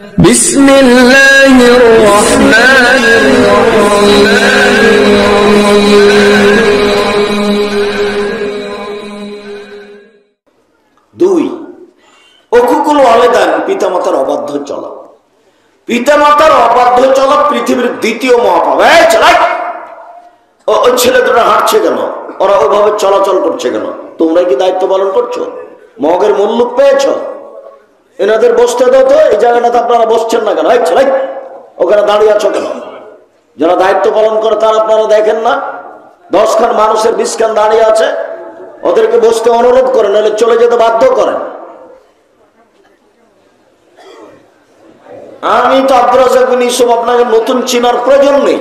বিসমিল্লাহির রহমানির রহিম। দুই, অকুকুল ওয়ালিদান, পিতামাতার অবাধ্য চলা। পিতামাতার অবাধ্য চলা পৃথিবীর দ্বিতীয় মহাপাপ। ওই ছেলে দুটো হাঁটছে কেন? ওরা ওইভাবে চলাচল করছে কেন? তোমরা কি দায়িত্ব পালন করছো? মগের মুল্লুক পেয়েছ? এনাদের বসতে দাও তো, এই জায়গাটাতে আপনারা বসছেন না কেন? ওখানে দাঁড়িয়ে আছো কেন? যারা দায়িত্ব পালন করে তারা আপনারা দেখেন না? 10 খান মানুষের 20 খান দাঁড়িয়ে আছে, ওদেরকে বসতে অনুরোধ করেন, নাহলে চলে যেতে বাধ্য করেন। আমি তো আব্দুর রাজ্জাক বিন ইউসুফ, আপনাকে নতুন চিনার প্রয়োজন নেই।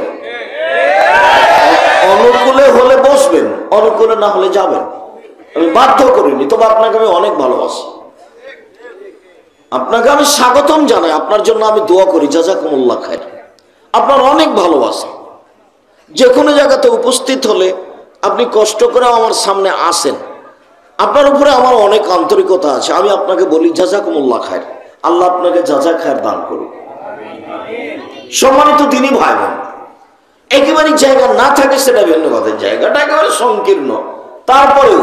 অনুকূলে হলে বসবেন, অনুকূলে না হলে যাবেন। আমি বাধ্য করিনি, তবে আপনাকে আমি অনেক ভালোবাসি। আপনাকে আমি স্বাগতম জানাই, আপনার জন্য আমি দোয়া করি, জাযাকুমুল্লাহ খাইর। আপনার অনেক ভালোবাসা। যে কোনো জায়গাতে উপস্থিত হলে আপনি কষ্ট করে আমার সামনে আসেন, আপনার উপরে আমার অনেক আন্তরিকতা আছে। আমি আপনাকে বলি জাযাকুমুল্লাহ খাইর, আল্লাহ আপনাকে জাযা খায়ের দান করুন। সম্মানিত দিনী ভাই বোন, একেবারে জায়গা না থাকে সেটা ভিন্ন কথা, জায়গাটা একেবারে সংকীর্ণ, তারপরেও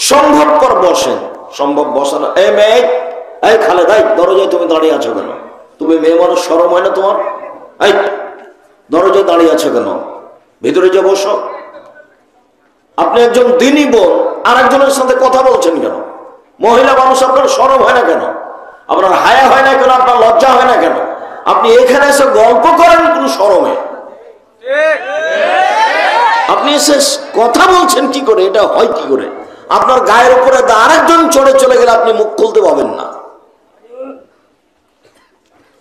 সম্ভবপর বসেন। সম্ভব বসা না। এই মেয়ে, এই খালেদা, দরজায় তুমি দাঁড়িয়ে আছো কেন? তুমি মেয়ে মানুষ, শরম হয় না তোমার? এই দরজায় দাঁড়িয়ে আছো কেন? ভিতরে যে বসো। আপনি একজন দিনী বোন আর একজনের সাথে কথা বলছেন কেন? মহিলা মানুষ, আপনার শরম হয় না কেন? আপনার হায়া হয় না কেন? আপনার লজ্জা হয় না কেন? আপনি এখানে এসে গল্প করেন কোন শরমে? আপনি এসে কথা বলছেন কি করে? এটা হয় কি করে? আপনার গায়ের উপরে আরেকজন চড়ে চলে গেলে আপনি মুখ খুলতে পাবেন না।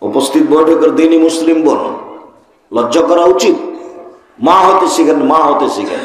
উপস্থিত বৈঠকের দিনই মুসলিম বোন, লজ্জা করা উচিত। মা হতে শিখেন, মা হতে শিখেন।